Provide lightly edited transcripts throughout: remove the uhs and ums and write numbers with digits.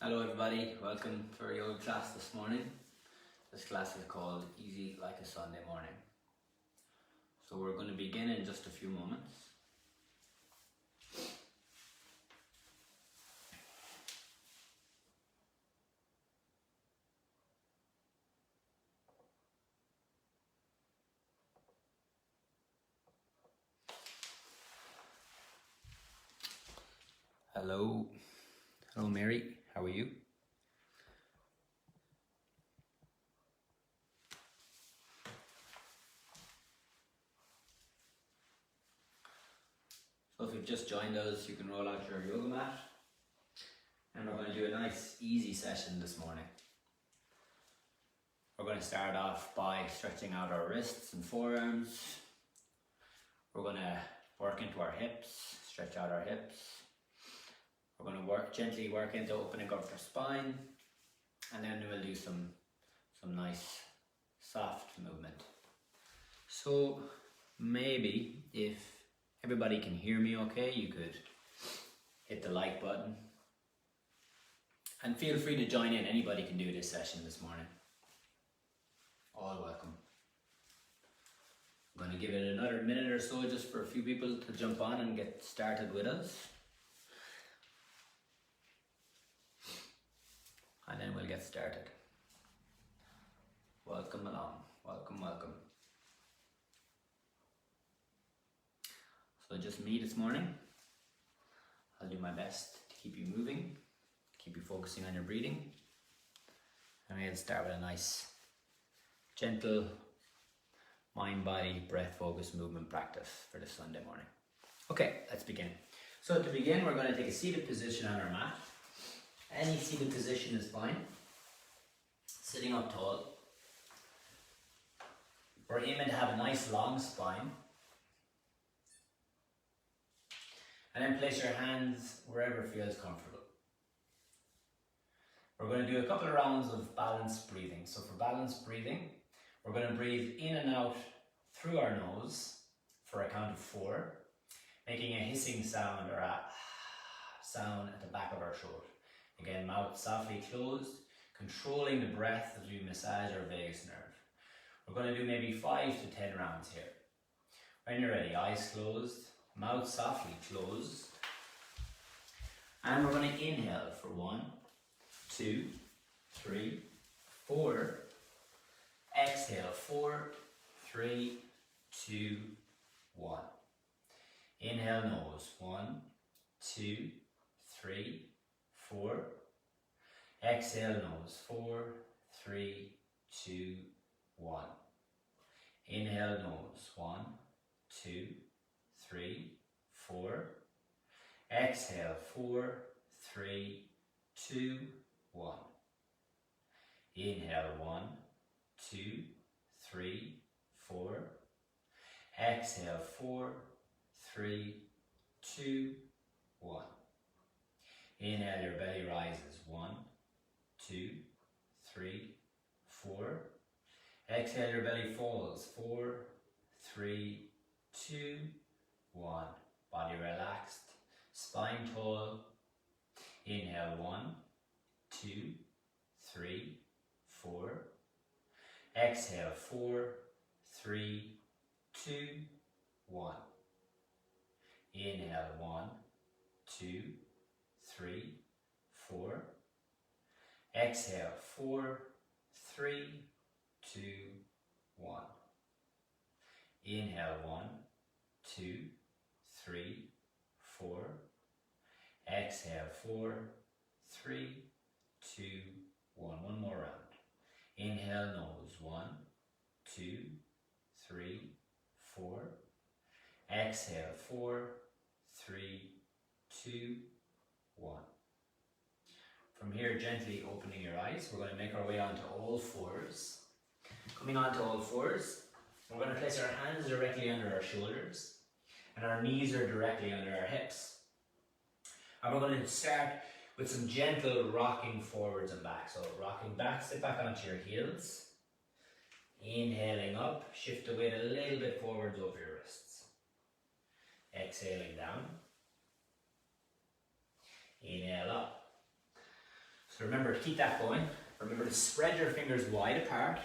Hello everybody, welcome for your yoga class this morning. This class is called Easy Like a Sunday Morning. So we're going to begin in just a few moments. Hello Mary, how are you? So if you've just joined us, you can roll out your yoga mat. And we're going to do a nice easy session this morning. We're going to start off by stretching out our wrists and forearms. We're going to work into our hips, stretch out our hips. We're going to gently work into opening up our spine, and then we'll do some nice soft movement. So maybe if everybody can hear me okay, you could hit the like button. And feel free to join in, anybody can do this session this morning. All welcome. I'm going to give it another minute or so just for a few people to jump on and get started with us. And then we'll get started. Welcome along, welcome. So just me this morning. I'll do my best to keep you moving, keep you focusing on your breathing. And we'll start with a nice, gentle mind, body, breath focused movement practice for this Sunday morning. Okay, let's begin. So to begin, we're going to take a seated position on our mat. Any seated position is fine. Sitting up tall. We're aiming to have a nice long spine. And then place your hands wherever feels comfortable. We're going to do a couple of rounds of balanced breathing. So for balanced breathing, we're going to breathe in and out through our nose for a count of 4, making a hissing sound or a sound at the back of our throat. Again, mouth softly closed, controlling the breath as we massage our vagus nerve. We're going to do maybe 5 to 10 rounds here. When you're ready, eyes closed, mouth softly closed. And we're going to inhale for 1, 2, 3, 4. Exhale, 4, 3, 2, 1. Inhale, nose, 1, 2, 3, 4. Exhale, nose, 4, 3, 2, 1. Inhale, nose, 1, 2, 3, 4. Exhale, 4, 3, 2, 1. Inhale, 1, 2, 3, 4. Exhale, 4, 3, 2, 1. Inhale, your belly rises. 1, 2, 3, 4. Exhale, your belly falls. 4, 3, 2, 1. Body relaxed, spine tall. Inhale, 1, 2, 3, 4. Exhale, 4, 3, 2, 1. Inhale, 1, 2, 3, 4. Exhale, 4, 3, 2, 1. Inhale, 1, 2, 3, 4. Exhale, 4, 3, 2, 1. One more round. Inhale, nose, 1, 2, 3, 4. Exhale, 4, 3, 2, 1. From here, gently opening your eyes, we're going to make our way onto all fours. Coming onto all fours, we're going to place our hands directly under our shoulders, and our knees are directly under our hips. And we're going to start with some gentle rocking forwards and back. So rocking back, sit back onto your heels. Inhaling up, shift the weight a little bit forwards over your wrists. Exhaling down. Inhale up. So remember to keep that going. Remember to spread your fingers wide apart.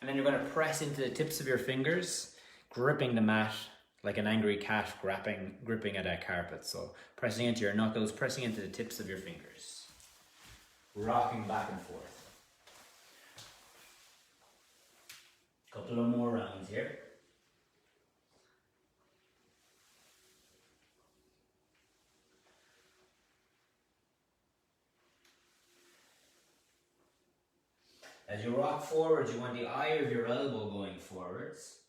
And then you're going to press into the tips of your fingers, gripping the mat like an angry cat gripping at a carpet. So pressing into your knuckles, pressing into the tips of your fingers. Rocking back and forth. Couple of more rounds here. As you rock forwards, you want the eye of your elbow going forwards.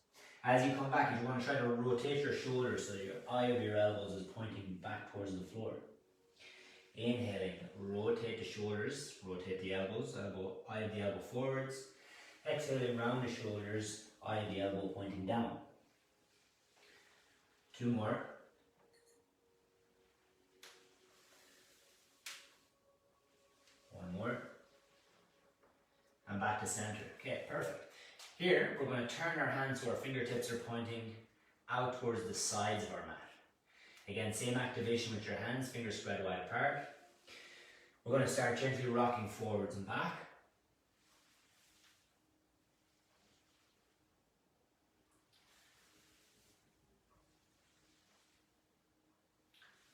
As you come back, you want to try to rotate your shoulders so that your eye of your elbows is pointing back towards the floor. Inhaling, rotate the shoulders, rotate the elbows, eye of the elbow forwards. Exhaling, round the shoulders, eye of the elbow pointing down. 2 more. One more. And back to center. Okay, perfect. Here, we're going to turn our hands so our fingertips are pointing out towards the sides of our mat. Again, same activation with your hands, fingers spread wide apart. We're going to start gently rocking forwards and back.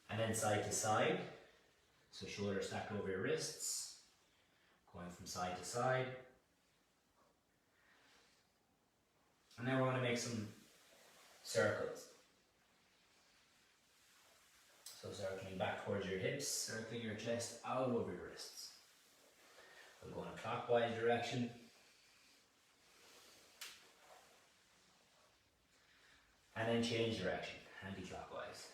And then side to side. So shoulders stacked over your wrists. Going from side to side. And then we're going to make some circles. So circling back towards your hips, circling your chest out over your wrists. We'll go in a clockwise direction. And then change direction, anti-clockwise.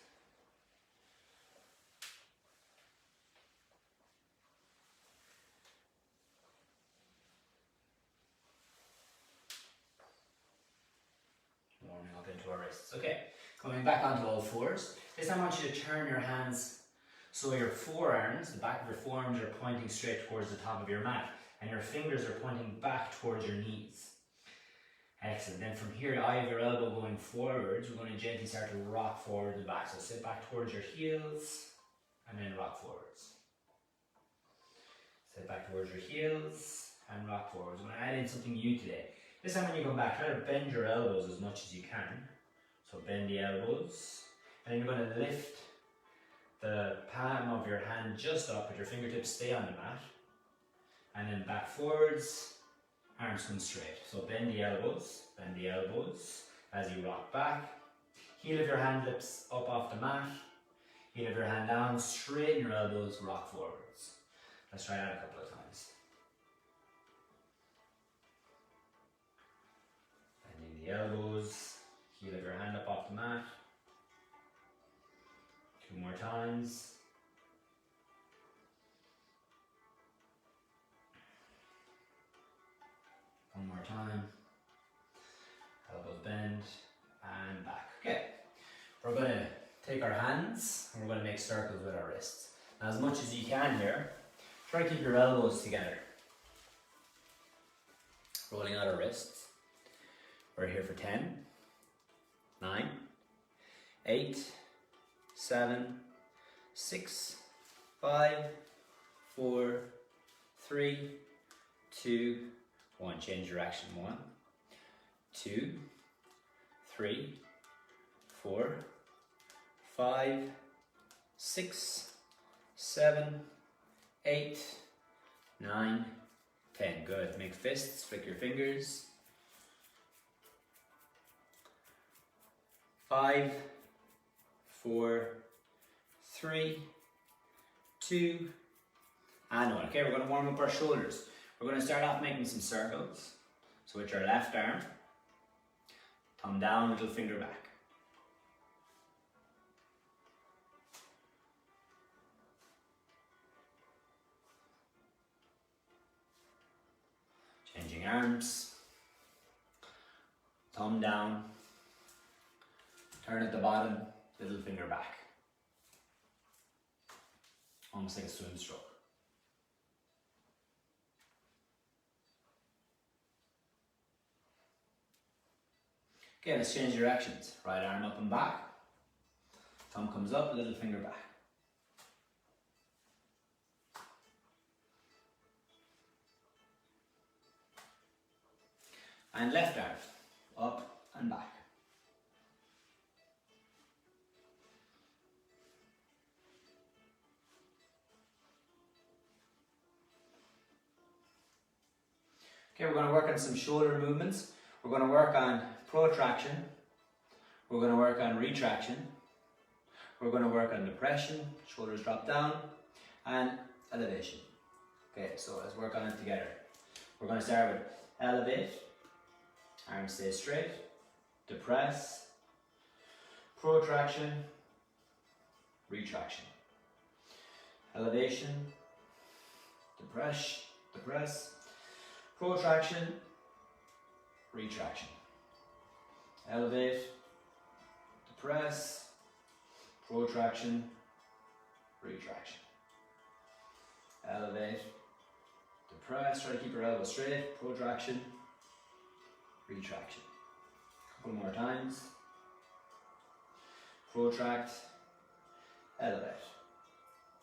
Warming up into our wrists. Okay, coming back onto all fours. This time I want you to turn your hands so your forearms, the back of your forearms are pointing straight towards the top of your mat and your fingers are pointing back towards your knees. Excellent. Then from here, eye of your elbow going forwards, we're going to gently start to rock forward and back. So sit back towards your heels and then rock forwards. Sit back towards your heels and rock forwards. I'm going to add in something new today. This time when you come back, try to bend your elbows as much as you can. So bend the elbows. And then you're going to lift the palm of your hand just up, but your fingertips stay on the mat. And then back forwards, arms come straight. So bend the elbows as you rock back. Heel of your hand lifts up off the mat. Heel of your hand down, straighten your elbows, rock forwards. Let's try that a couple of times. Bending the elbows, heel of your hand up off the mat. 2 more times. One more time. Elbows bend and back. Okay. We're going to take our hands and we're going to make circles with our wrists. Now, as much as you can here, try to keep your elbows together. Rolling out our wrists. We're here for 10, 9, 8, 7, 6, 5, 4, 3, 2, 1. Change direction. 1, 2, 3, 4, 5, 6, 7, 8, 9, 10. Good. Make fists, flick your fingers. 5, 4, 3, 2, and 1. Okay, we're going to warm up our shoulders. We're going to start off making some circles. So with your left arm, thumb down, little finger back. Changing arms, thumb down, turn at the bottom, little finger back. Almost like a swim stroke. Okay, let's change directions. Right arm up and back. Thumb comes up, little finger back. And left arm, up and back. Okay, we're going to work on some shoulder movements. We're going to work on protraction. We're going to work on retraction. We're going to work on depression, shoulders drop down, and elevation. Okay, so let's work on it together. We're going to start with elevate, arms stay straight, depress, protraction, retraction. Elevation, depress, protraction, retraction. Elevate, depress, protraction, retraction. Elevate, depress, try to keep your elbows straight, protraction, retraction. Couple more times. Protract, elevate,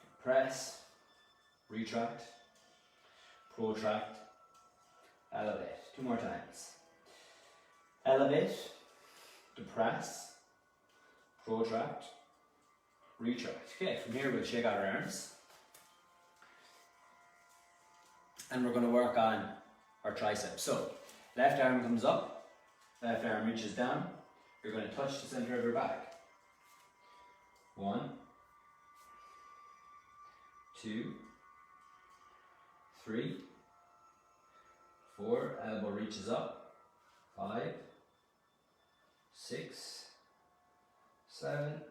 depress, retract, protract, elevate. 2 more times. Elevate, depress, protract, retract. Okay, from here we'll shake out our arms. And we're going to work on our triceps. So, left arm comes up, left arm reaches down. You're going to touch the center of your back. 1, 2, 3, 4, elbow reaches up. 5, 6, 7,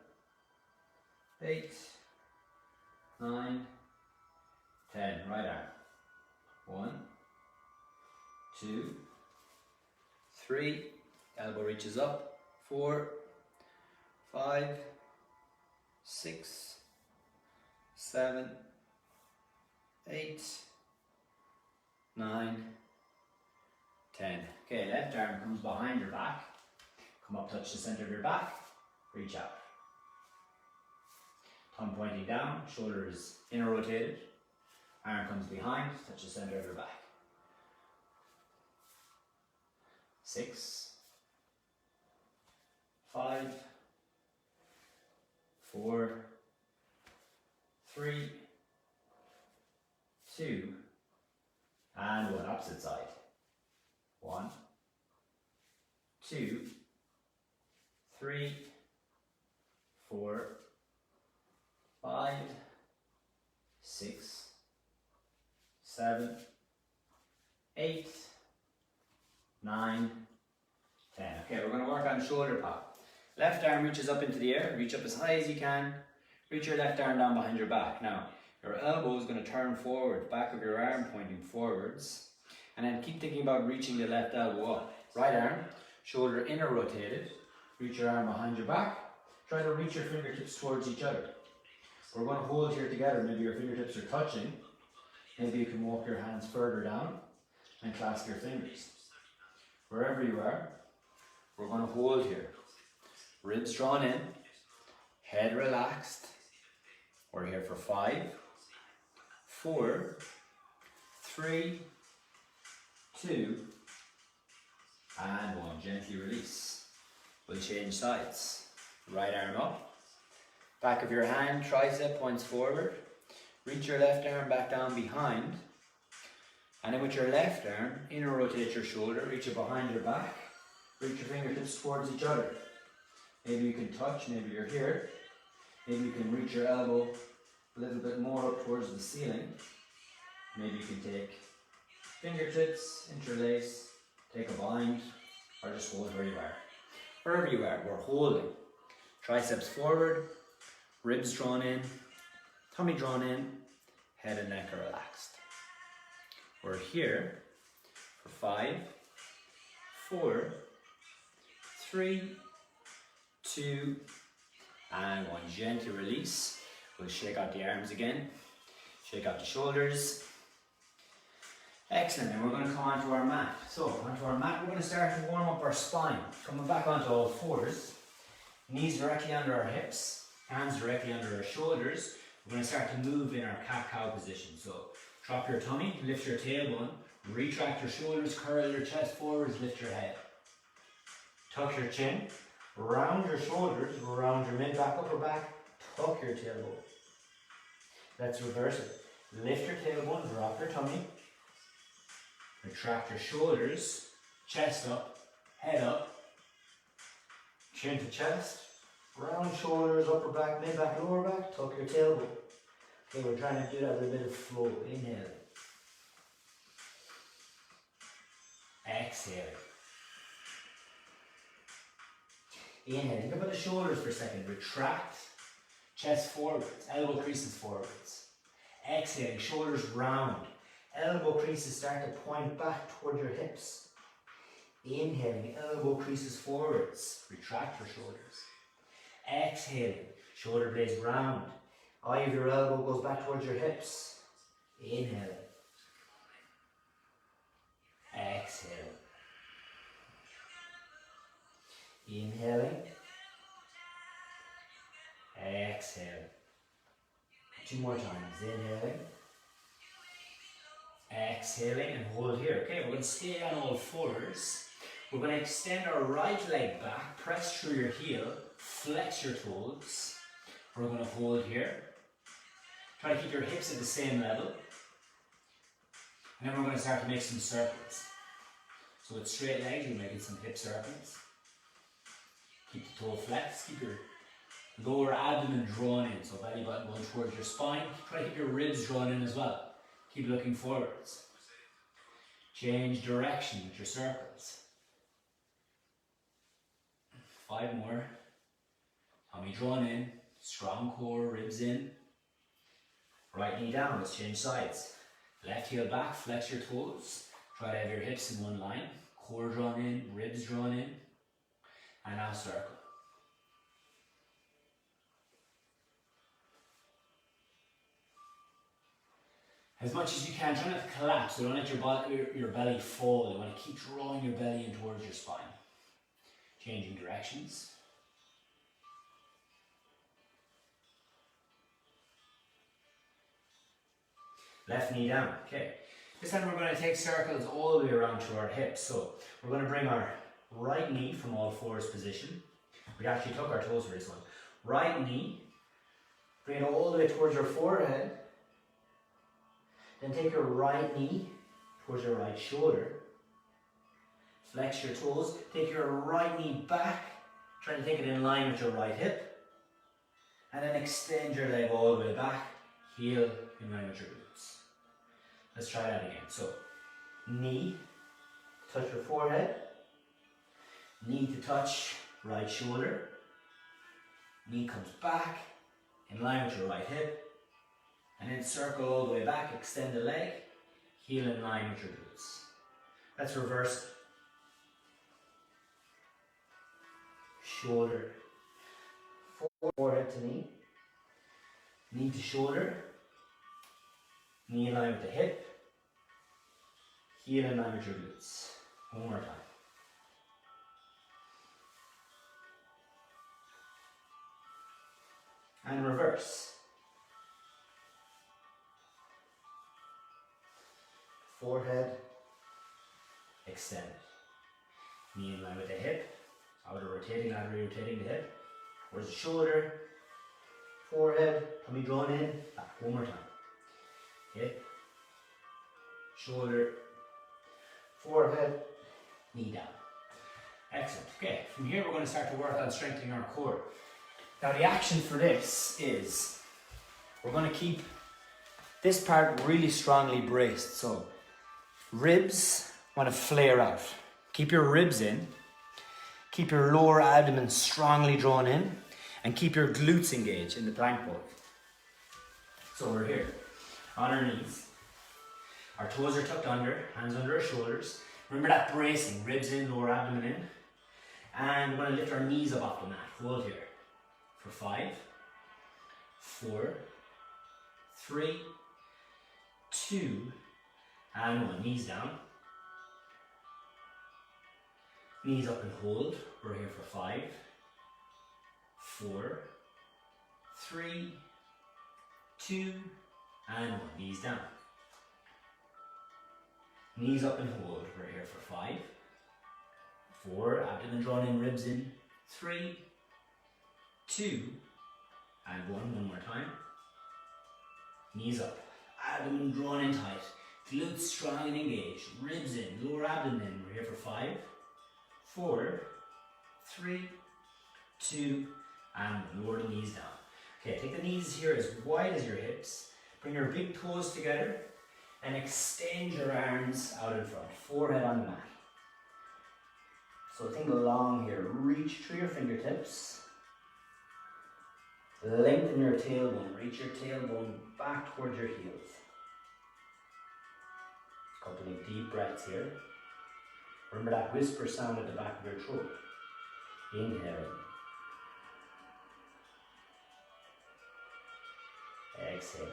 8, 9, 10. Right arm. 1, 2, 3, elbow reaches up. 4, 5, 6, 7, 8, 9, 10. Okay, left arm comes behind your back. Come up, touch the center of your back, reach out. Thumb pointing down, shoulders inner rotated. Arm comes behind, touch the center of your back. 6, 5, 4, 3, 2, and 1. Opposite side. 1, 2, 3, 4, 5, 6, 7, 8, 9, 10. Okay, we're going to work on shoulder pop. Left arm reaches up into the air, reach up as high as you can. Reach your left arm down behind your back. Now, your elbow is going to turn forward, back of your arm pointing forwards. And then keep thinking about reaching the left elbow up. Right arm, shoulder inner rotated. Reach your arm behind your back. Try to reach your fingertips towards each other. We're going to hold here together. Maybe your fingertips are touching. Maybe you can walk your hands further down and clasp your fingers. Wherever you are, we're going to hold here. Ribs drawn in, head relaxed. We're here for 5, 4, 3, 2, and 1. Gently release. We'll change sides. Right arm up. Back of your hand, tricep points forward. Reach your left arm back down behind. And then with your left arm, inner rotate your shoulder, reach it behind your back. Reach your fingertips towards each other. Maybe you can touch, maybe you're here. Maybe you can reach your elbow a little bit more up towards the ceiling. Maybe you can take fingertips, interlace, take a bind, or just hold where you are. Wherever you are, we're holding. Triceps forward, ribs drawn in, tummy drawn in, head and neck are relaxed. We're here for 5, 4, 3, 2, and 1. Gently release. We'll shake out the arms again. Shake out the shoulders. Excellent, and we're going to come onto our mat. So, onto our mat, we're going to start to warm up our spine. Coming back onto all fours. Knees directly under our hips. Hands directly under our shoulders. we're going to start to move in our cat-cow position. So drop your tummy, lift your tailbone, retract your shoulders, curl your chest forwards, lift your head. Tuck your chin, round your shoulders, round your mid-back, upper back, tuck your tailbone. Let's reverse it. Lift your tailbone, drop your tummy, retract your shoulders, chest up, head up, chin to chest, round shoulders, upper back, mid-back, lower back, tuck your tailbone. Okay, we're trying to do that with a bit of flow. Inhale. Exhale. Inhale. Think about the shoulders for a second. Retract. Chest forwards. Elbow creases forwards. Exhaling. Shoulders round. Elbow creases start to point back toward your hips. Inhaling. Elbow creases forwards. Retract your shoulders. Exhaling. Shoulder blades round. Eye of your elbow goes back towards your hips. Inhaling. Exhale. Inhaling. Exhale. 2 more times. Inhaling. Exhaling and hold here. Okay, we're going to stay on all fours. We're going to extend our right leg back, press through your heel, flex your toes. We're going to hold here. Try to keep your hips at the same level. And then we're going to start to make some circles. So with straight legs, you're making some hip circles. Keep the toe flexed. Keep your lower abdomen drawn in. So belly button going towards your spine. Try to keep your ribs drawn in as well. Keep looking forwards. Change direction with your circles. 5 more. Tummy drawn in. Strong core, ribs in. Right knee down. Let's change sides. Left heel back, flex your toes. Try to have your hips in one line. Core drawn in, ribs drawn in. And now circle. As much as you can, try not to collapse. So don't let your belly fall. You want to keep drawing your belly in towards your spine. Changing directions. Left knee down. Okay. This time we're going to take circles all the way around to our hips. So we're going to bring our right knee from all fours position. We actually tuck our toes for this one. Right knee. Bring it all the way towards your forehead. Then take your right knee towards your right shoulder. Flex your toes. Take your right knee back. Try to take it in line with your right hip. And then extend your leg all the way back. Heel in line with your glutes. Let's try that again. So, knee, touch your forehead. Knee to touch right shoulder. Knee comes back in line with your right hip. And then circle all the way back, extend the leg, heel in line with your glutes. Let's reverse it. Shoulder, forehead to knee. Knee to shoulder. Knee in line with the hip. Heel in line with your glutes. One more time. And reverse. Forehead, extend. Knee in line with the hip. Outer rotating the hip. Towards the shoulder. Forehead, tummy drawn in. Back. One more time. Hip, shoulder, forehead, knee down. Excellent. Okay, from here we're going to start to work on strengthening our core. Now the action for this is we're going to keep this part really strongly braced. So ribs want to flare out. Keep your ribs in. Keep your lower abdomen strongly drawn in. And keep your glutes engaged in the plank pose. So we're here. On our knees. Our toes are tucked under, hands under our shoulders. Remember that bracing, ribs in, lower abdomen in. And we're going to lift our knees up off the mat. Hold here. For 5, 4, 3, 2, and 1. Knees down. Knees up and hold. We're here for 5, 4, 3, 2, and 1. Knees down. Knees up and hold. We're here for 5, 4, abdomen drawn in, ribs in, 3, 2, and 1. One more time. Knees up, abdomen drawn in tight, glutes strong and engaged, ribs in, lower abdomen in. We're here for 5, 4, 3, 2, and lower the knees down. Okay, take the knees here as wide as your hips. Bring your big toes together and extend your arms out in front, forehead on the mat. So think long here. Reach through your fingertips. Lengthen your tailbone. Reach your tailbone back towards your heels. A couple of deep breaths here. Remember that whisper sound at the back of your throat. Inhaling. Exhaling.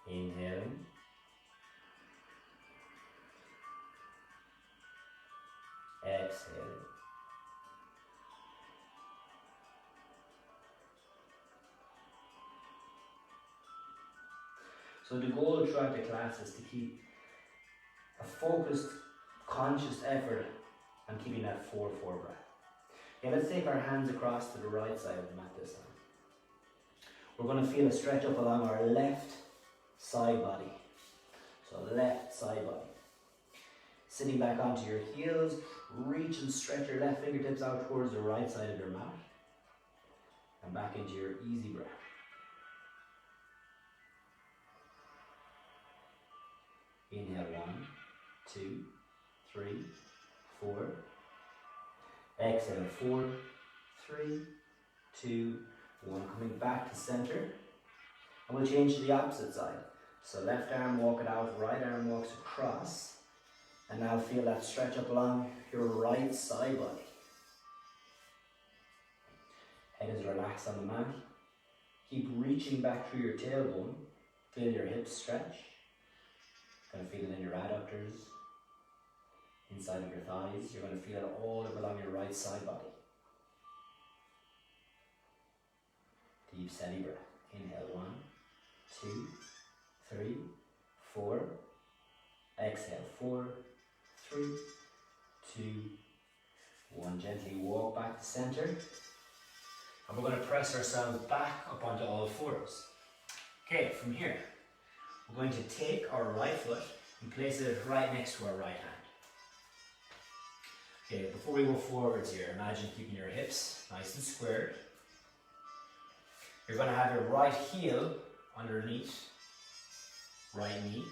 Inhaling. Exhaling. So the goal throughout the class is to keep a focused, conscious effort on keeping that 4-4 breath. Okay, let's take our hands across to the right side of the mat this time. We're going to feel a stretch up along our left side body. So left side body. Sitting back onto your heels, reach and stretch your left fingertips out towards the right side of your mat. And back into your easy breath. Inhale, 1, 2, 3, 4. Exhale, 4, 3, 2, 1. Coming back to center. And we'll change to the opposite side. So left arm walk it out, right arm walks across. And now feel that stretch up along your right side body. Head is relaxed on the mat. Keep reaching back through your tailbone. Feel your hips stretch. Going to feel it in your adductors, inside of your thighs. You're going to feel it all along your right side body. Deep, steady breath. Inhale, 1, 2, 3, 4. Exhale, 4, 3, 2, 1. Gently walk back to center. And we're going to press ourselves back up onto all fours. Okay, from here, we're going to take our right foot and place it right next to our right hand. Okay, before we go forwards here, imagine keeping your hips nice and squared. You're going to have your right heel underneath right knee.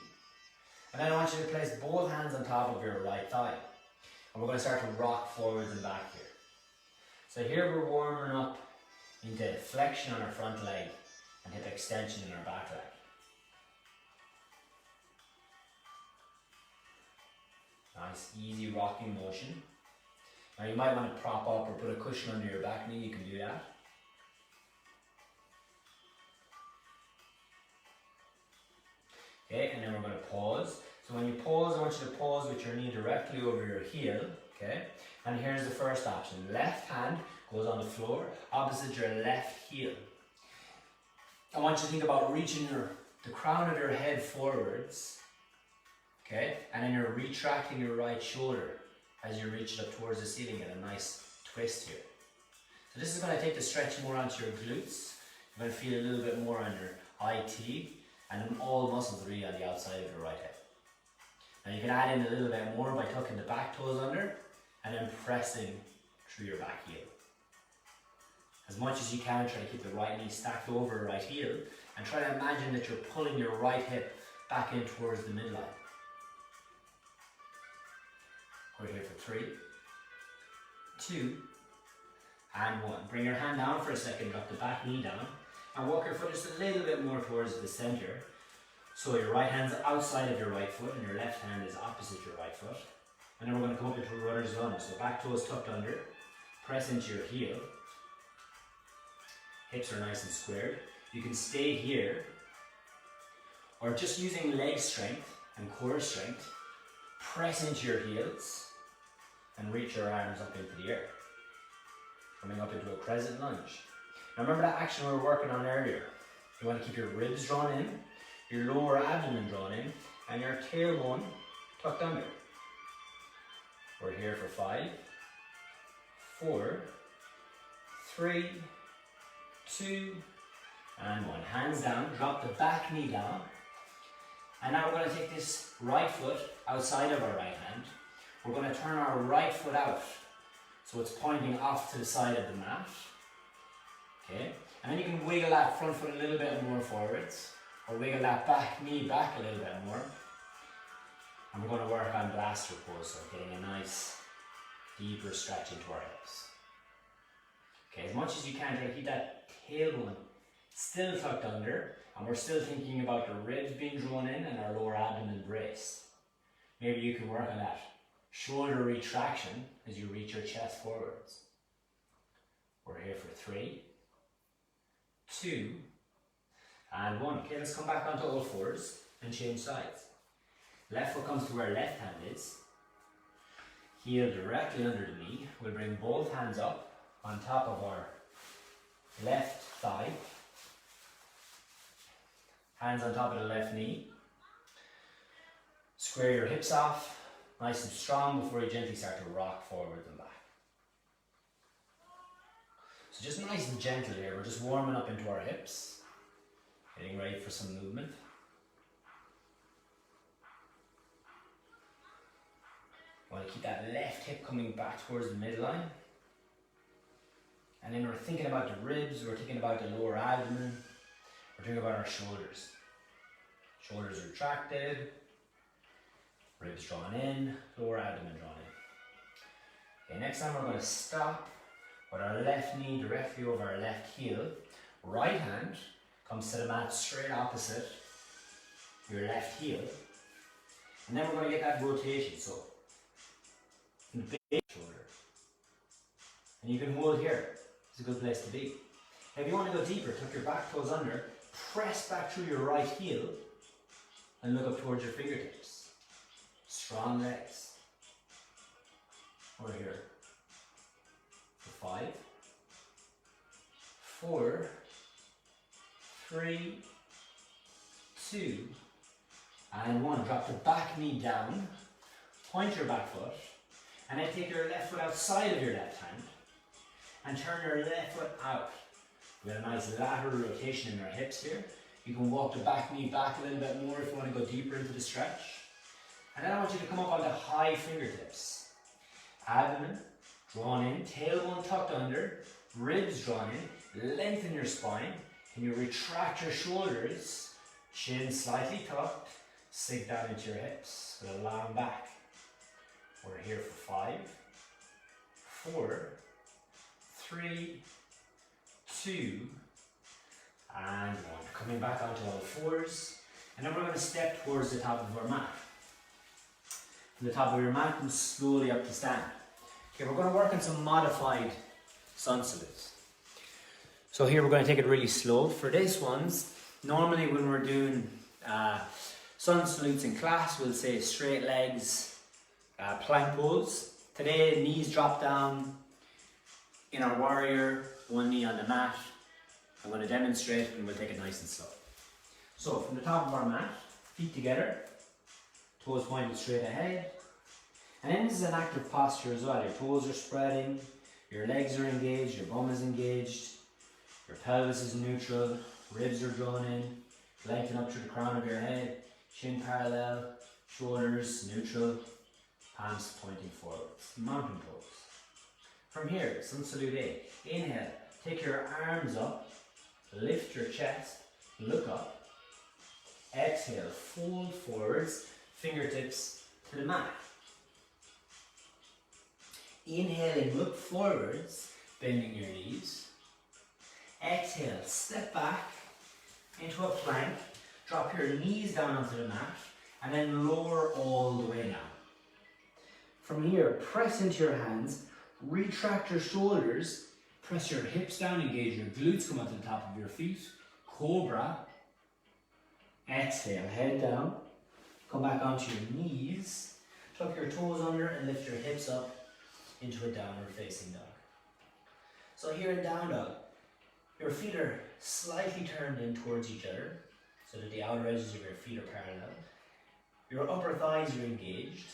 And then I want you to place both hands on top of your right thigh. And we're going to start to rock forwards and back here. So here we're warming up into flexion on our front leg and hip extension in our back leg. Nice, easy rocking motion. Now you might want to prop up or put a cushion under your back knee, you can do that. Okay, and then we're going to pause. So when you pause, I want you to pause with your knee directly over your heel. Okay, and here's the first option. Left hand goes on the floor, opposite your left heel. I want you to think about reaching the crown of your head forwards. Okay, and then you're retracting your right shoulder as you reach it up towards the ceiling. Get a nice twist here. So this is going to take the stretch more onto your glutes. You're going to feel a little bit more on your IT and all muscles really on the outside of your right hip. Now you can add in a little bit more by tucking the back toes under and then pressing through your back heel. As much as you can, try to keep the right knee stacked over your right heel and try to imagine that you're pulling your right hip back in towards the midline. We're here for 3, 2, and 1. Bring your hand down for a second, drop the back knee down, and walk your foot just a little bit more towards the center. So your right hand's outside of your right foot and your left hand is opposite your right foot. And then we're going to come up into a runner's lunge. So back toes tucked under, press into your heel. Hips are nice and squared. You can stay here, or just using leg strength and core strength, press into your heels and reach your arms up into the air. coming up into a crescent lunge. Now remember that action we were working on earlier. You want to keep your ribs drawn in, your lower abdomen drawn in, and your tailbone tucked under. We're here for 5, 4, 3, 2, and 1. Hands down, drop the back knee down. And now we're going to take this right foot outside of our right hand. We're going to turn our right foot out, so it's pointing off to the side of the mat. Okay, and then you can wiggle that front foot a little bit more forwards, or wiggle that back knee back a little bit more. And we're going to work on blaster pose, so getting a nice deeper stretch into our hips. Okay, as much as you can, try to keep that tailbone still tucked under, and we're still thinking about the ribs being drawn in and our lower abdomen braced. Maybe you can work on that shoulder retraction as you reach your chest forwards. We're here for 3, 2, and 1. Okay, let's come back onto all fours and change sides. Left foot comes to where left hand is. Heel directly under the knee. We'll bring both hands up on top of our left thigh. Hands on top of the left knee. Square your hips off, nice and strong, before you gently start to rock forward and back. So just nice and gentle here, we're just warming up into our hips, getting ready for some movement. Want to keep that left hip coming back towards the midline. And then we're thinking about the ribs, we're thinking about the lower abdomen, we're thinking about our shoulders. Shoulders retracted, ribs drawn in, lower abdomen drawn in. Okay, next time we're going to stop with our left knee directly over our left heel. Right hand comes to the mat straight opposite your left heel. And then we're going to get that rotation, so from the big shoulder. And you can hold here. It's a good place to be. If you want to go deeper, tuck your back toes under, press back through your right heel, and look up towards your fingertips. Strong legs. We're here for 5, 4, 3, 2, and 1. Drop the back knee down, point your back foot, and then take your left foot outside of your left hand, and turn your left foot out. We have a nice lateral rotation in our hips here. You can walk the back knee back a little bit more if you want to go deeper into the stretch. And then I want you to come up onto high fingertips. Abdomen drawn in, tailbone tucked under, ribs drawn in, lengthen your spine, and you retract your shoulders, chin slightly tucked, sink down into your hips with a long back. We're here for 5, 4, 3, 2, and 1. Coming back onto all fours, and then we're going to step towards the top of our mat. From the top of your mat, come slowly up to stand. Okay, we're going to work on some modified sun salutes. So here we're going to take it really slow. For this ones, normally when we're doing sun salutes in class, we'll say straight legs, plank pose. Today, knees drop down in our warrior, one knee on the mat. I'm going to demonstrate and we'll take it nice and slow. So from the top of our mat, feet together, toes pointed straight ahead. And then this is an active posture as well. Your toes are spreading, your legs are engaged, your bum is engaged, your pelvis is neutral, ribs are drawn in, lengthen up through the crown of your head, chin parallel, shoulders neutral, palms pointing forwards. Mountain pose. From here, sun salute A. Inhale, take your arms up, lift your chest, look up. Exhale, fold forwards, fingertips to the mat. Inhaling, look forwards, bending your knees. Exhale, step back into a plank, drop your knees down onto the mat, and then lower all the way down. From here, press into your hands, retract your shoulders, press your hips down, engage your glutes, come onto the top of your feet, cobra. Exhale, head down, come back onto your knees, tuck your toes under and lift your hips up into a downward facing dog. So here in down dog, your feet are slightly turned in towards each other so that the outer edges of your feet are parallel. Your upper thighs are engaged.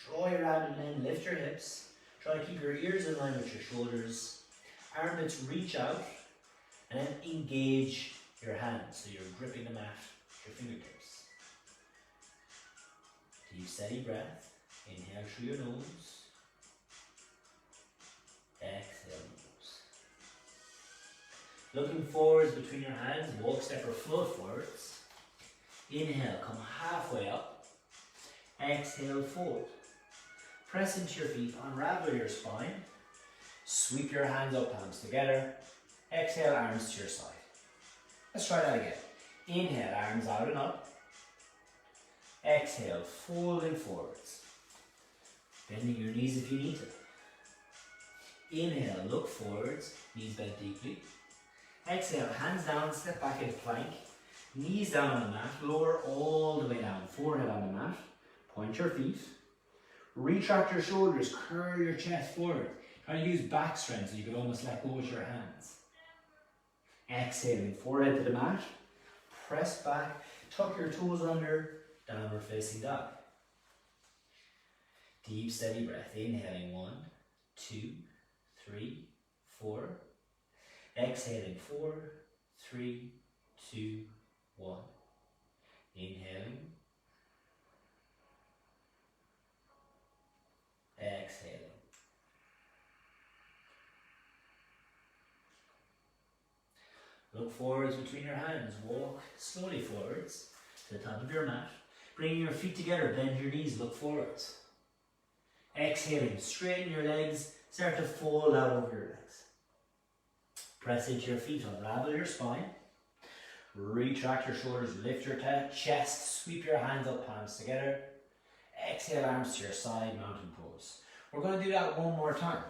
Draw your abdomen in, lift your hips. Try to keep your ears in line with your shoulders. Armpits reach out and then engage your hands so you're gripping the mat with your fingertips. Deep steady breath. Inhale through your nose. Exhale nose. Looking forwards between your hands, walk, step or float forwards. Inhale, come halfway up. Exhale, fold. Press into your feet, unravel your spine. Sweep your hands up, palms together. Exhale, arms to your side. Let's try that again. Inhale, arms out and up. Exhale, folding forwards. Bending your knees if you need to. Inhale, look forwards, knees bent deeply. Exhale, hands down, step back into plank. Knees down on the mat, lower all the way down, forehead on the mat. Point your feet. Retract your shoulders, curl your chest forward. Try to use back strength so you could almost let go with your hands. Exhaling, forehead to the mat. Press back, tuck your toes under, downward facing dog. Deep, steady breath. Inhaling 1, 2, 3, 4. Exhaling 4, 3, 2, 1. Inhaling. Exhaling. Look forwards between your hands. Walk slowly forwards to the top of your mat. Bring your feet together, bend your knees, look forwards. Exhaling, straighten your legs, start to fold out over your legs. Press into your feet, unravel your spine. Retract your shoulders, lift your chest, sweep your hands up, palms together. Exhale, arms to your side, mountain pose. We're going to do that one more time.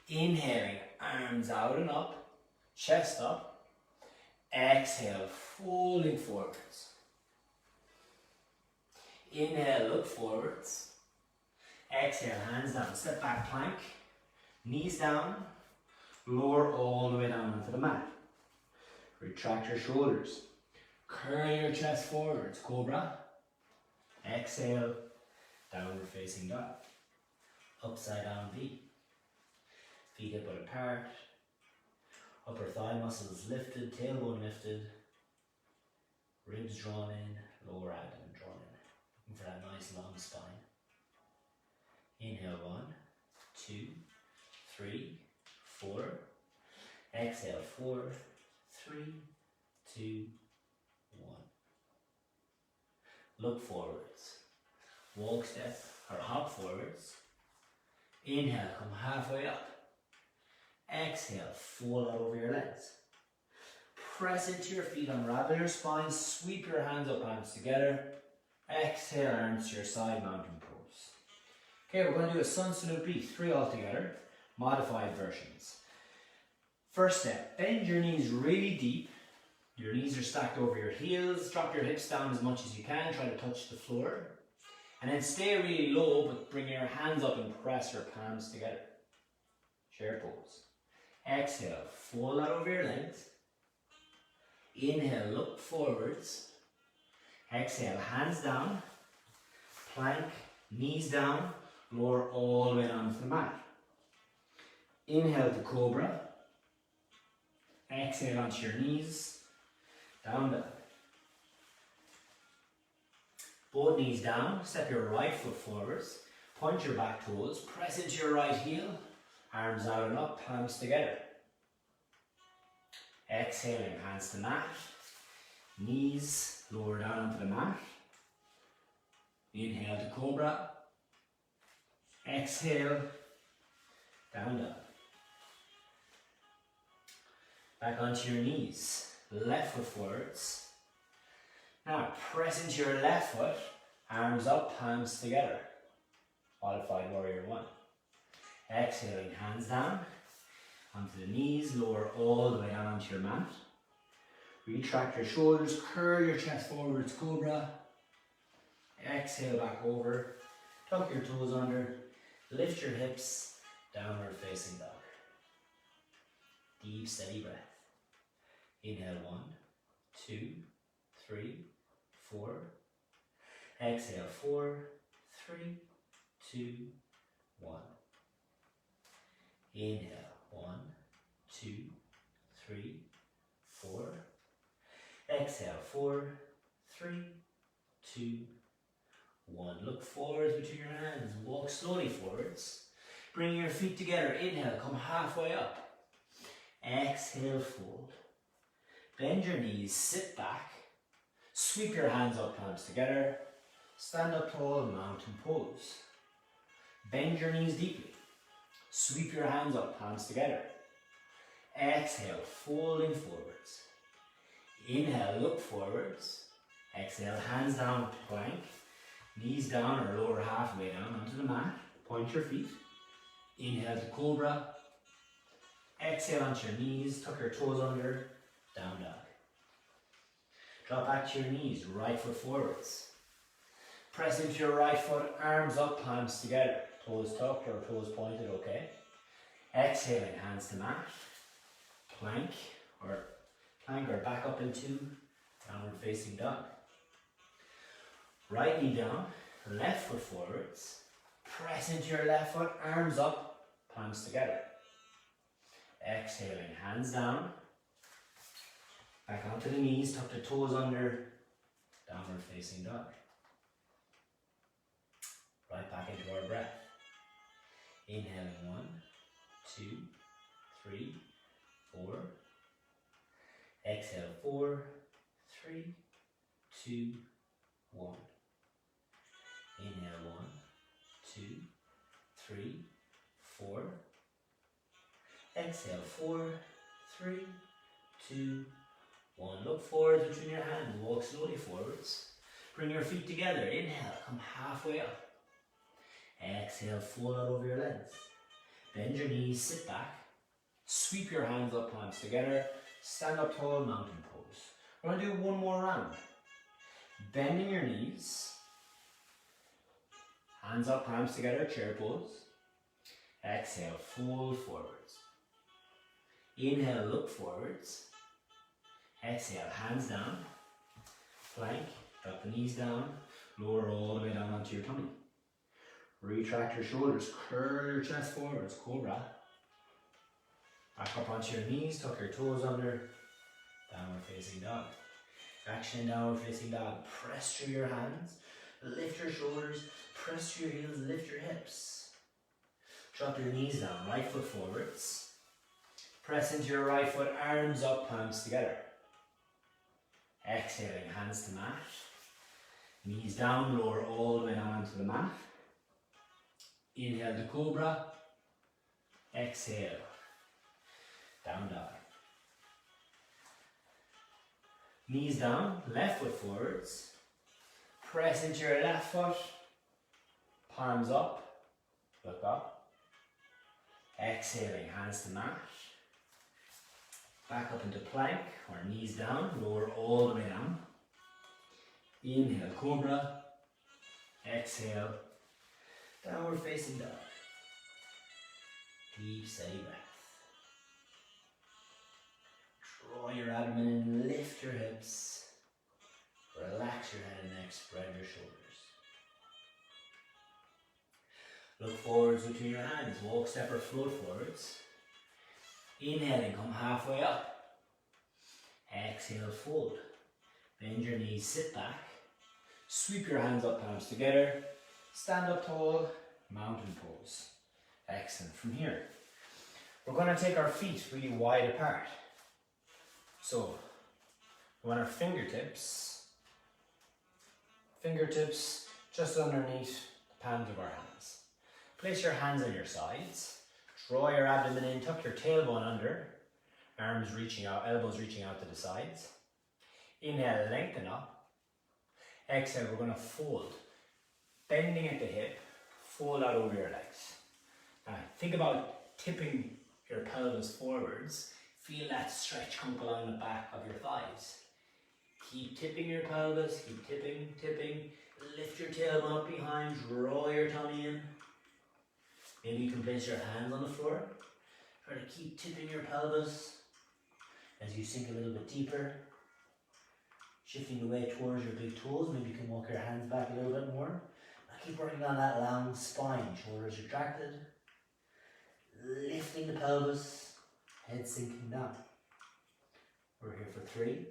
Inhaling, arms out and up, chest up. Exhale, folding forwards. Inhale, look forwards. Exhale, hands down, step back plank. Knees down, lower all the way down onto the mat. Retract your shoulders. Curl your chest forwards, cobra. Exhale, downward facing dog. Upside down V. Feet hip width apart. Upper thigh muscles lifted, tailbone lifted. Ribs drawn in, lower abdomen drawn in. Looking for that nice long spine. Inhale 1, 2, 3, 4. Exhale 4, 3, 2, 1. Look forwards. Walk, step or hop forwards. Inhale, come halfway up. Exhale, fold out over your legs. Press into your feet, unravel your spine, sweep your hands up, hands together. Exhale, arms to your side, mountain pose. Okay, we're going to do a sun salute breath, 3 altogether, modified versions. First step, bend your knees really deep. Your knees are stacked over your heels. Drop your hips down as much as you can. Try to touch the floor. And then stay really low, but bring your hands up and press your palms together. Chair pose. Exhale, fold out over your legs. Inhale, look forwards. Exhale, hands down. Plank, knees down. Lower all the way down to the mat. Inhale to cobra. Exhale onto your knees. Down dog. Both knees down. Step your right foot forwards. Point your back toes. Press into your right heel. Arms out and up. Palms together. Exhaling. Hands to mat. Knees lower down onto the mat. Inhale to cobra. Exhale. Down dog. Back onto your knees. Left foot forwards. Now press into your left foot. Arms up, palms together. Modified warrior 1. Exhaling, hands down. Onto the knees, lower all the way down onto your mat. Retract your shoulders, curl your chest forwards, cobra. Exhale back over. Tuck your toes under. Lift your hips, downward facing dog. Deep, steady breath. Inhale, 1, 2, 3, 4. Exhale, 4, 3, 2, 1. Inhale, 1, 2, 3, 4. Exhale, 4, 3, 2, 1. Look forwards between your hands. Walk slowly forwards. Bring your feet together. Inhale, come halfway up. Exhale, fold. Bend your knees, sit back. Sweep your hands up, palms together. Stand up tall, mountain pose. Bend your knees deeply. Sweep your hands up, palms together. Exhale, folding forwards. Inhale, look forwards. Exhale, hands down, plank. Knees down or lower halfway down onto the mat. Point your feet. Inhale to cobra. Exhale onto your knees, tuck your toes under, down dog. Drop back to your knees, right foot forwards. Press into your right foot, arms up, palms together. Toes tucked or toes pointed, okay? Exhaling, hands to mat. Plank or back up into downward facing dog. Right knee down, left foot forwards. Press into your left foot, arms up, palms together. Exhaling, hands down. Back onto the knees, tuck the toes under, downward facing dog. Right back into our breath. Inhaling, 1, 2, 3, 4. Exhale, 4, 3, 2, 1. Inhale, 1, 2, 3, 4. Exhale, 4, 3, 2, 1. Look forwards between your hands. Walk slowly forwards. Bring your feet together. Inhale, come halfway up. Exhale, fold out over your legs. Bend your knees, sit back. Sweep your hands up, palms together. Stand up tall, mountain pose. We're going to do one more round. Bending your knees. Hands up, palms together, chair pose. Exhale, fold forwards. Inhale, look forwards. Exhale, hands down. Plank, drop the knees down. Lower all the way down onto your tummy. Retract your shoulders, curl your chest forwards, cobra. Back up onto your knees, tuck your toes under. Downward facing dog. Action in downward facing dog. Press through your hands, lift your shoulders, press through your heels, lift your hips. Drop your knees down, right foot forwards. Press into your right foot, arms up, palms together. Exhaling, hands to mat. Knees down, lower all the way down onto the mat. Inhale to cobra. Exhale, down dog. Knees down, left foot forwards. Press into your left foot. Palms up, look up. Exhaling, hands to mat. Back up into plank, or knees down, lower all the way down. Inhale, cobra. Exhale, downward facing dog. Deep, steady breath. Draw your abdomen in, lift your hips. Relax your head and neck, spread your shoulders. Look forwards between your hands, walk, step or float forwards. Inhaling, come halfway up. Exhale, fold. Bend your knees, sit back. Sweep your hands up, palms together. Stand up tall, mountain pose. Excellent. From here, we're going to take our feet really wide apart. So, we want our fingertips just underneath the palms of our hands. Place your hands on your sides. Draw your abdomen in, tuck your tailbone under. Arms reaching out, elbows reaching out to the sides. Inhale, lengthen up. Exhale, we're going to fold. Bending at the hip, fold out over your legs. Now, think about tipping your pelvis forwards. Feel that stretch come along the back of your thighs. Keep tipping your pelvis, keep tipping, tipping. Lift your tailbone up behind, draw your tummy in. Maybe you can place your hands on the floor. Try to keep tipping your pelvis. As you sink a little bit deeper, shifting the weight towards your big toes, maybe you can walk your hands back a little bit more. Now keep working on that long spine, shoulders retracted, lifting the pelvis, head sinking down. We're here for 3,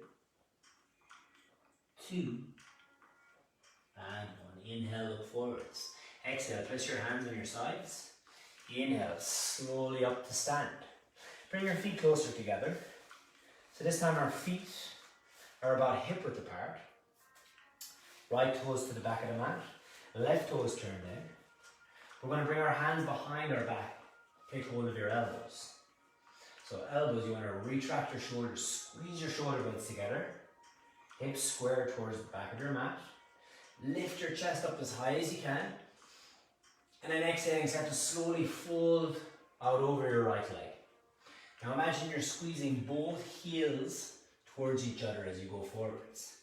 2, and 1. Inhale, look forwards. Exhale, place your hands on your sides. Inhale, slowly up to stand. Bring your feet closer together. So this time our feet are about hip width apart. Right toes to the back of the mat. Left toes turned in. We're going to bring our hands behind our back. Take hold of your elbows. So elbows, you want to retract your shoulders, squeeze your shoulder blades together. Hips square towards the back of your mat. Lift your chest up as high as you can. And then exhaling, start to slowly fold out over your right leg. Now imagine you're squeezing both heels towards each other as you go forwards.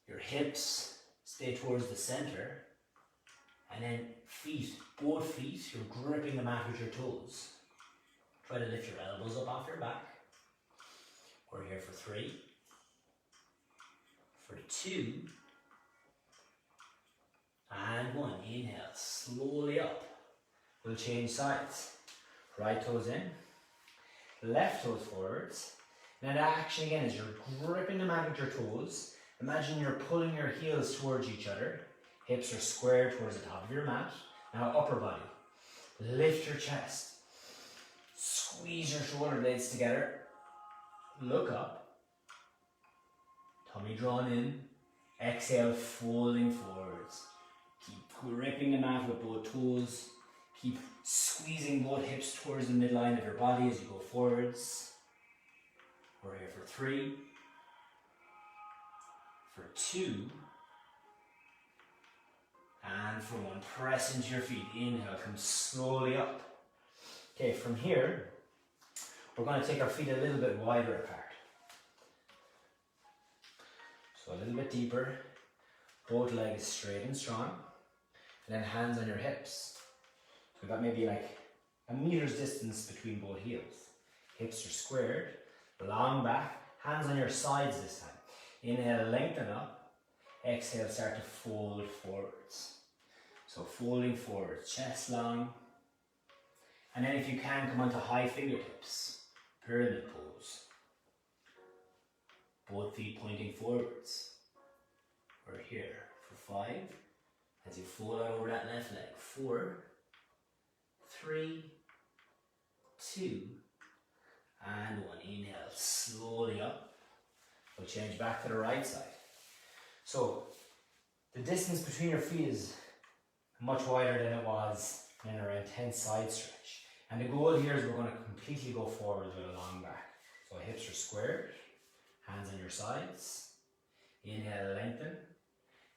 Your hips stay towards the center. And then feet, both feet, you're gripping the mat with your toes. Try to lift your elbows up off your back. We're here for 3, for 2, and 1. Inhale, slowly up. We'll change sides. Right toes in, left toes forwards. Now the action again is you're gripping the mat with your toes. Imagine you're pulling your heels towards each other. Hips are squared towards the top of your mat. Now upper body. Lift your chest. Squeeze your shoulder blades together. Look up. Tummy drawn in. Exhale, folding forwards. Keep gripping the mat with both toes. Keep squeezing both hips towards the midline of your body as you go forwards. We're here for 3, for 2, and for 1. Press into your feet. Inhale, come slowly up. Okay, from here, we're going to take our feet a little bit wider apart. So a little bit deeper. Both legs straight and strong. And then hands on your hips. So we've got maybe like a meter's distance between both heels. Hips are squared. Long back. Hands on your sides this time. Inhale, lengthen up. Exhale, start to fold forwards. So folding forwards, chest long. And then if you can, come onto high fingertips. Pyramid pose. Both feet pointing forwards. We're here for 5. As you fold out over that left leg. 4, 3, 2, and 1. Inhale, slowly up. We'll change back to the right side. So the distance between your feet is much wider than it was in our intense side stretch. And the goal here is we're going to completely go forward with a long back. So hips are squared, hands on your sides. Inhale, lengthen.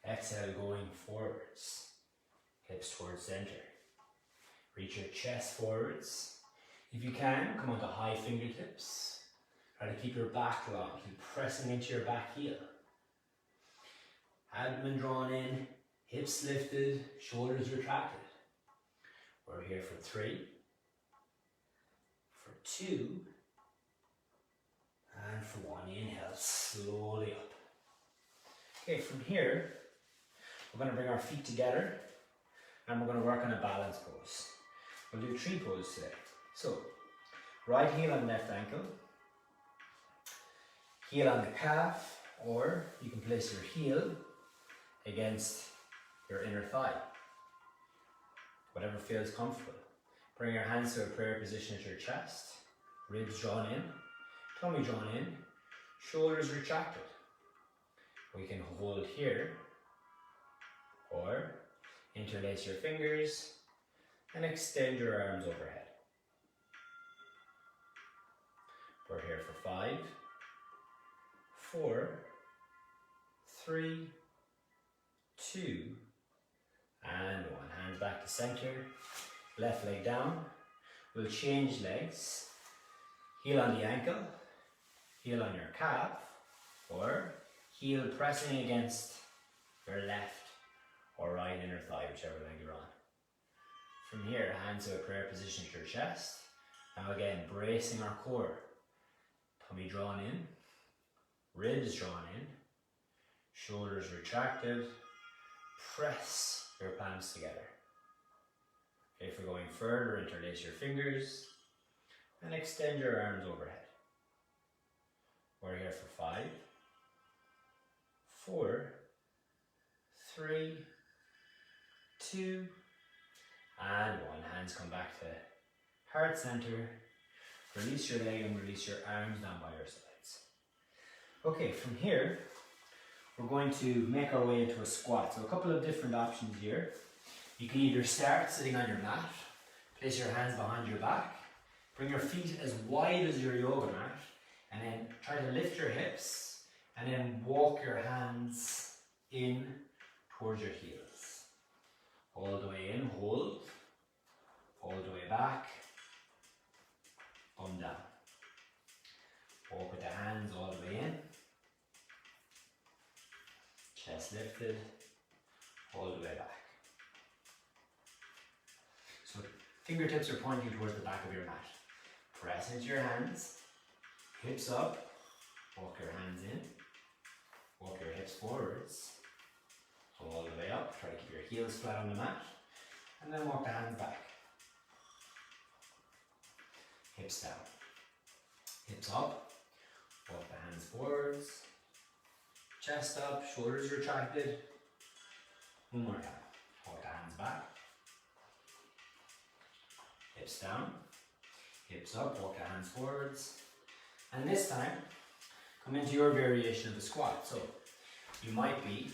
Exhale, going forwards. Hips towards center. Reach your chest forwards. If you can, come onto high fingertips. Try to keep your back long. Keep pressing into your back heel. Abdomen drawn in, hips lifted, shoulders retracted. We're here for 3, for 2, and for 1. Inhale, slowly up. Okay, from here, we're going to bring our feet together and we're going to work on a balance pose. We'll do 3 poses today. So, right heel on left ankle, heel on the calf, or you can place your heel against your inner thigh. Whatever feels comfortable. Bring your hands to a prayer position at your chest, ribs drawn in, tummy drawn in, shoulders retracted. We can hold here, or interlace your fingers and extend your arms overhead. We're here for 5, 4, 3, 2, and 1. Hands back to center, left leg down. We'll change legs. Heel on the ankle, heel on your calf, or heel pressing against your left or right inner thigh, whichever leg you're on. From here, hands to a prayer position at your chest. Now again, bracing our core. Tummy drawn in, ribs drawn in, shoulders retracted. Press your palms together. If you're going further, interlace your fingers and extend your arms overhead. We're here for 5, 4, 3, 2, and 1. Hands come back to heart center. Release your leg and release your arms down by your sides. Okay, from here, we're going to make our way into a squat. So a couple of different options here. You can either start sitting on your mat, place your hands behind your back, bring your feet as wide as your yoga mat, and then try to lift your hips, and then walk your hands in towards your heels. All the way in, hold, all the way back, bum down. Walk with the hands all the way in, chest lifted, all the way back. So fingertips are pointing towards the back of your mat. Press into your hands, hips up, walk your hands in, walk your hips forwards, all the way up, try to keep your heels flat on the mat, and then walk the hands back. Hips down, hips up, walk the hands forwards, chest up, shoulders retracted. One more time, walk the hands back. Hips down, hips up, walk the hands forwards. And this time, come into your variation of the squat. So you might be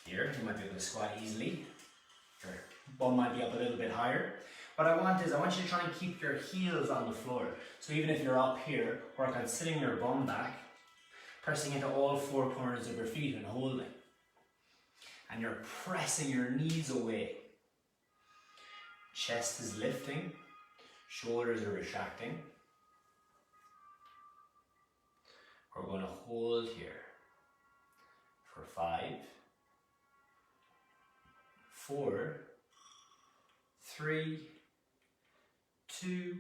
here, you might be able to squat easily. Your bum might be up a little bit higher. What I want you to try and keep your heels on the floor. So even if you're up here, work on sitting your bum back, pressing into all 4 corners of your feet and holding. And you're pressing your knees away. Chest is lifting, shoulders are retracting. We're going to hold here for 5, 4, 3, 2,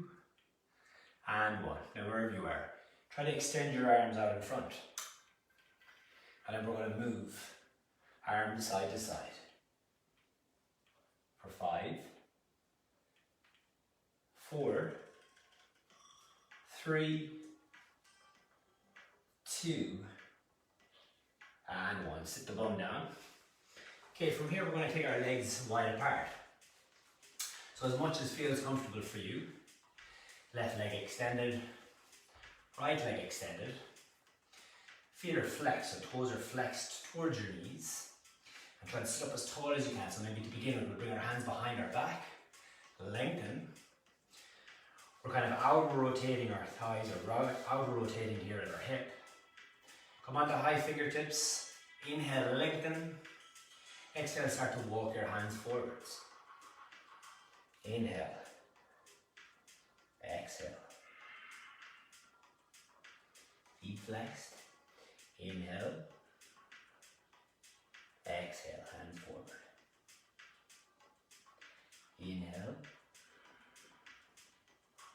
and 1. Now wherever you are, try to extend your arms out in front. And then we're going to move arms side to side. For 5, 4, 3, 2, and 1. Sit the bum down. Okay, from here we're going to take our legs wide apart. So as much as feels comfortable for you, left leg extended, right leg extended. Feet are flexed, so toes are flexed towards your knees. And try to sit up as tall as you can. So maybe to begin with, we'll bring our hands behind our back, lengthen. We're kind of outer rotating our thighs, or outer rotating here at our hip. Come onto high fingertips. Inhale, lengthen. Exhale, start to walk your hands forwards. Inhale. Exhale. Feet flexed. Inhale. Exhale, hands forward. Inhale.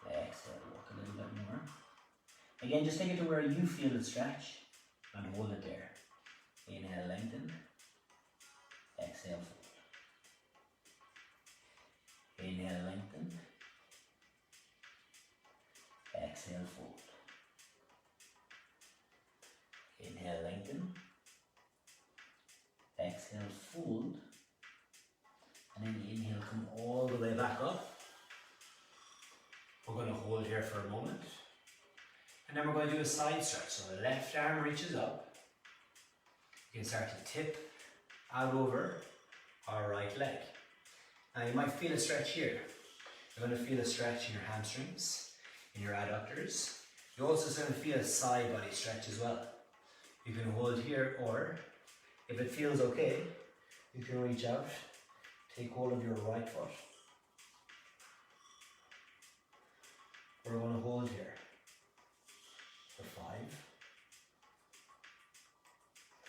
Exhale, walk a little bit more. Again, just take it to where you feel the stretch and hold it there. Inhale, lengthen. Exhale, fold. Inhale, lengthen. Exhale, fold. Inhale, lengthen. Exhale, fold. And then inhale, come all the way back up. We're going to hold here for a moment. And then we're going to do a side stretch. So the left arm reaches up. You can start to tip out over our right leg. Now you might feel a stretch here. You're going to feel a stretch in your hamstrings, in your adductors. You're also going to feel a side body stretch as well. You can hold here, or if it feels okay, you can reach out, take hold of your right foot. We're going to hold here for 5,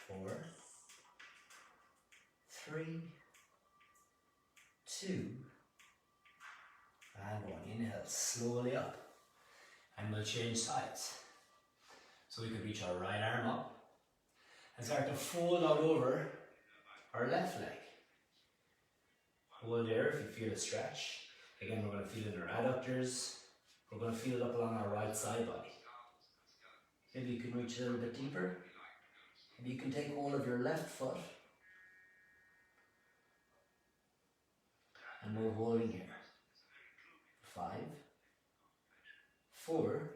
4, 3, 2, and 1. Inhale slowly up. And we'll change sides. So we could reach our right arm up and start to fold out over our left leg. Hold there if you feel a stretch. Again, we're going to feel it in our adductors. We're going to feel it up along our right side body. Maybe you can reach a little bit deeper. Maybe you can take hold of your left foot. And we're holding here. 5, 4,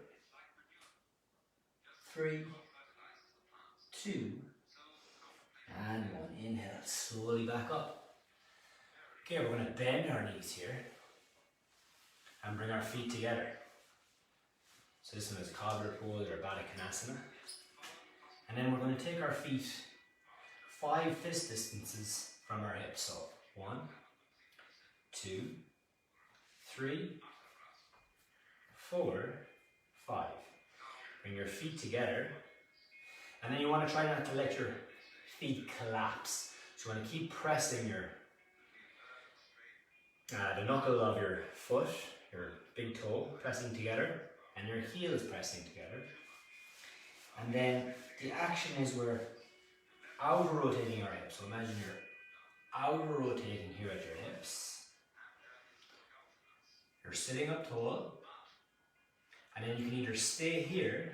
3, 2, and 1. Inhale, slowly back up. Okay, we're going to bend our knees here and bring our feet together. So this one is cobbler pose or Baddha Konasana. And then we're going to take our feet 5 fist distances from our hips. So 1, 2, 3, 4, 5. Bring your feet together. And then you want to try not to let your feet collapse. So you want to keep pressing your the knuckle of your foot, your big toe, pressing together, and your heels pressing together. And then the action is we're outer rotating our hips. So imagine you're outer rotating here at your hips. You're sitting up tall, and then you can either stay here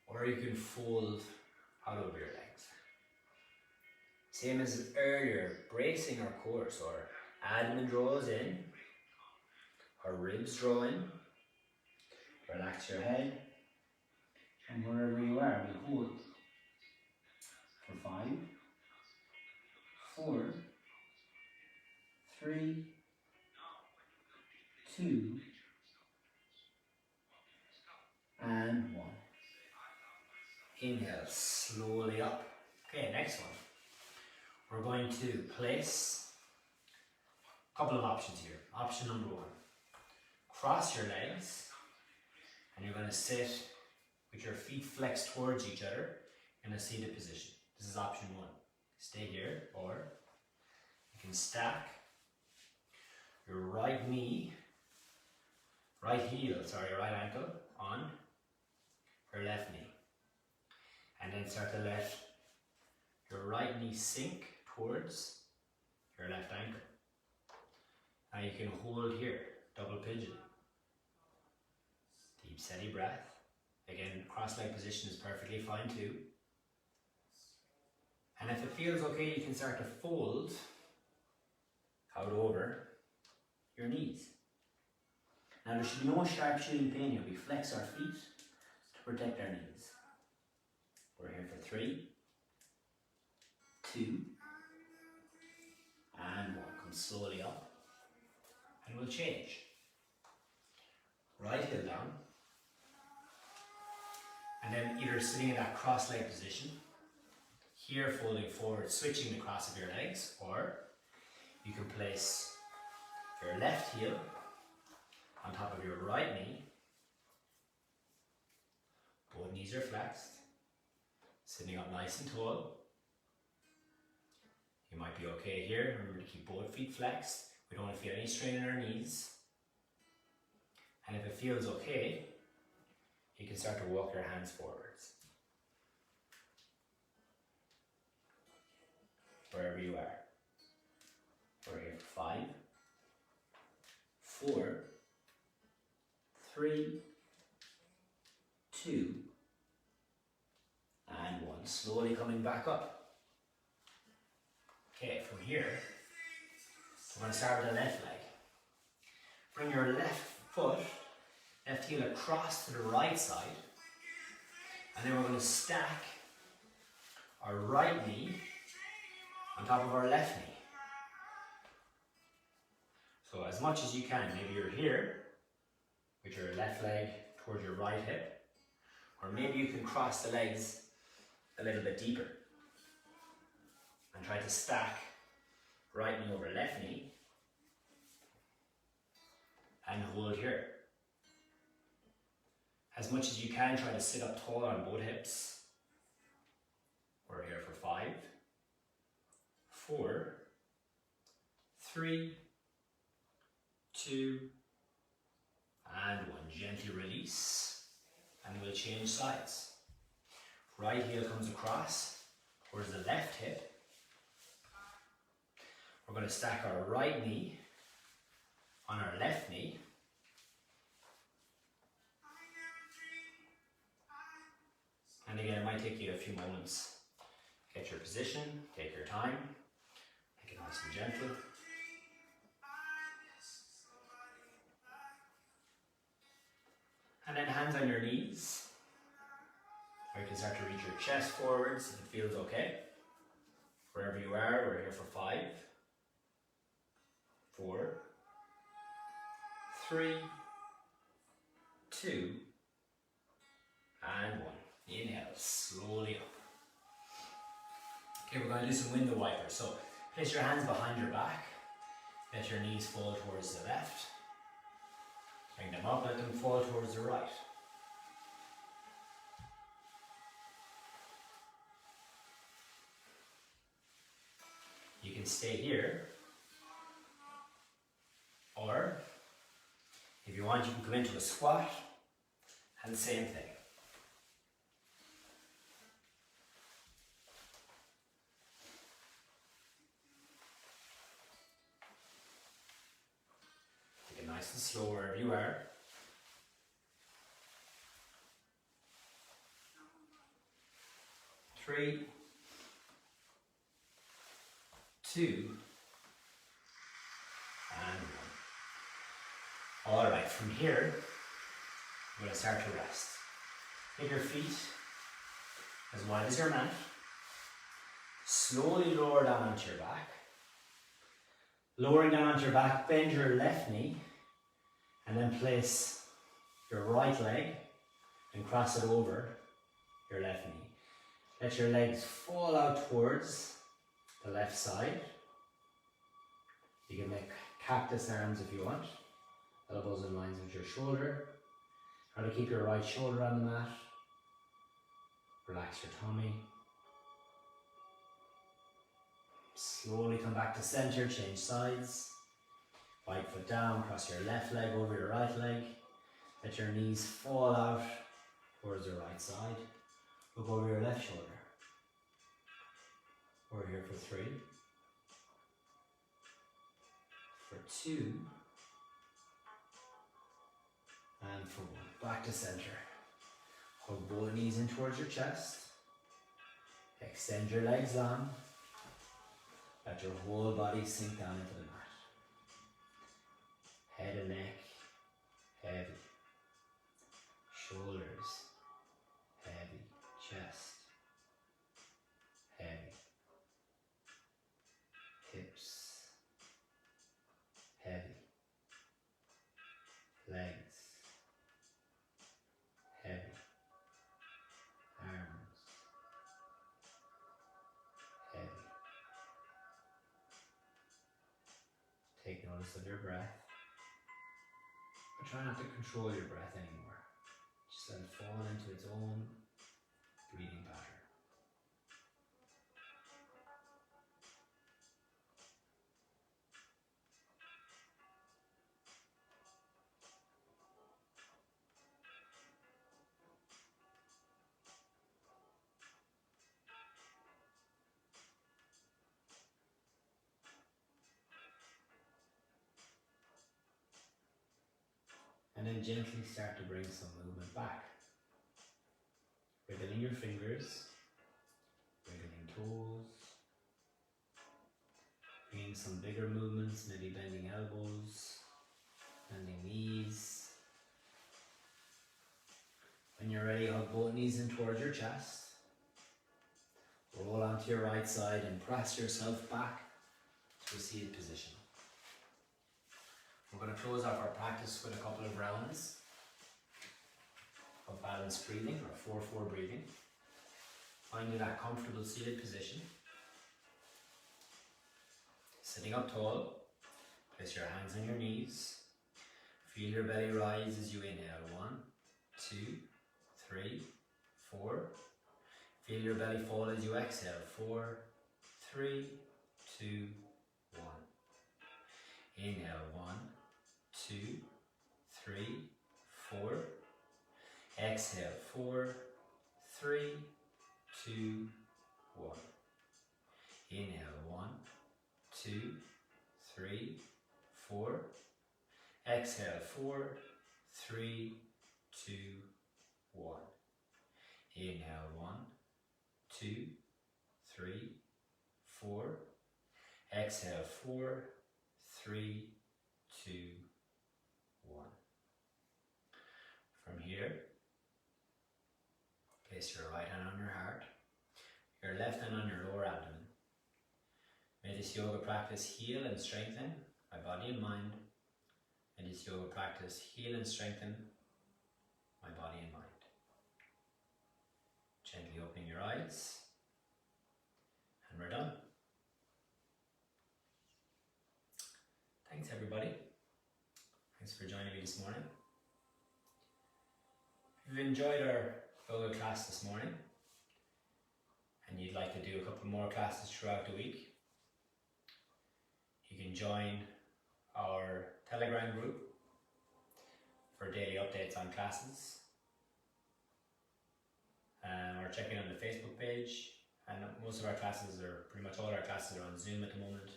or you can fold out over your legs. Same as earlier, bracing our core, so our abdomen draws in, our ribs draw in, relax your head, and wherever you are, we hold for 5, 4, 3, 2, and 1. Inhale slowly up. Okay, next one. We're going to place a couple of options here. Option number 1. Cross your legs, and you're going to sit with your feet flexed towards each other in a seated position. This is option 1. Stay here, or you can stack your right ankle on your left knee. And then start to let your right knee sink towards your left ankle. Now you can hold here, double pigeon. Deep steady breath. Again, cross-leg position is perfectly fine too. And if it feels okay, you can start to fold out over your knees. Now there should be no sharp shooting pain here. We flex our feet to protect our knees. We're here for 3, 2, and 1. Come slowly up, and we'll change. Right heel down, and then either sitting in that cross-leg position, here folding forward, switching the cross of your legs, or you can place your left heel on top of your right knee. Both knees are flexed. Sitting up nice and tall. You might be okay here. Remember to keep both feet flexed. We don't want to feel any strain in our knees. And if it feels okay, you can start to walk your hands forwards. Wherever you are. We're here for 5, 4, 3, 2, and 1. Slowly coming back up. Okay, from here, we're going to start with the left leg. Bring your left foot, left heel across to the right side, and then we're going to stack our right knee on top of our left knee. So as much as you can, maybe you're here with your left leg towards your right hip, or maybe you can cross the legs a little bit deeper and try to stack right knee over left knee and hold here. As much as you can, try to sit up tall on both hips. We're here for 5, 4, 3, 2, and 1. Gently release. increase and we'll change sides. Right heel comes across towards the left hip. We're going to stack our right knee on our left knee. And again, it might take you a few moments. Get your position, take your time, make it nice and gentle. And then hands on your knees. Or you can start to reach your chest forwards if it feels okay. Wherever you are, we're here for 5, 4, 3, 2, and 1. Inhale, slowly up. Okay, we're going to do some window wipers. So place your hands behind your back. Let your knees fall towards the left. Bring them up, let them fall towards the right. You can stay here, or if you want, you can come into a squat and the same thing. Take it nice and slow wherever you are. Three, 2, and 1. All right, from here, we're going to start to rest. Get your feet as wide as your mat. Slowly lower down onto your back. Lowering down onto your back, bend your left knee, and then place your right leg and cross it over your left knee. Let your legs fall out towards the left side. You can make cactus arms if you want. Elbows in line with your shoulder. Try to keep your right shoulder on the mat. Relax your tummy. Slowly come back to center, change sides. Right foot down, cross your left leg over your right leg. Let your knees fall out towards the right side. Look over your left shoulder. We're here for 3, for 2, and for 1. Back to center. Hug both knees in towards your chest. Extend your legs long. Let your whole body sink down into the mat. Head and neck heavy. Shoulders heavy. Chest heavy. Hips heavy. Legs heavy. Arms heavy. Take notice of your breath, but try not to control your breath anymore. Just let it fall into its own breathing pattern. And then gently start to bring some movement back. Wiggling your fingers, wiggling toes, bringing some bigger movements, maybe bending elbows, bending knees. When you're ready, hug both knees in towards your chest. Roll onto your right side and press yourself back to a seated position. We're going to close off our practice with a couple of rounds of balanced breathing, or 4-4 breathing. Finding that comfortable seated position. Sitting up tall, place your hands on your knees. Feel your belly rise as you inhale. 1, 2, 3, 4. Feel your belly fall as you exhale. 4, 3, 2, 1. Inhale. 1, 2, 3, 4. Exhale, 4, 3, 2, 1. Inhale, 1, 2, 3, 4. Exhale, 4, 3, 2, 1. Inhale, 1, 2, 3, 4. Exhale, 4, 3, 2, 1. From here, place your right hand on your heart, your left hand on your lower abdomen. May this yoga practice heal and strengthen my body and mind. May this yoga practice heal and strengthen my body and mind. Gently opening your eyes, and we're done. Thanks everybody. Thanks for joining me this morning. If you've enjoyed our yoga class this morning and you'd like to do a couple more classes throughout the week, you can join our Telegram group for daily updates on classes, or check in on the Facebook page. And most of our classes, or pretty much all our classes, are on Zoom at the moment.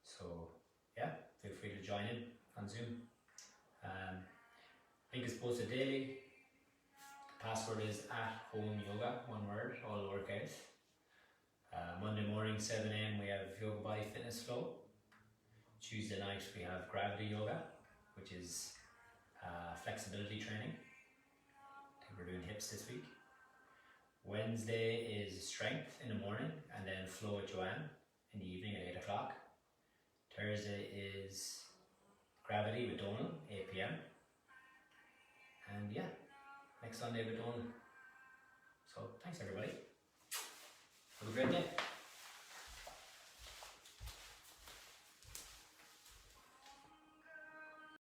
So yeah, feel free to join in on Zoom. Link is posted daily. Password is @homeyoga, one word, all lowercase. Monday morning, 7 a.m. we have yoga body fitness flow. Tuesday night we have gravity yoga, which is flexibility training. I think we're doing hips this week. Wednesday is strength in the morning, and then flow with Joanne in the evening at 8 o'clock. Thursday is gravity with Donal, 8 p.m. And yeah, next Sunday with Donal. So thanks everybody. Have a great day.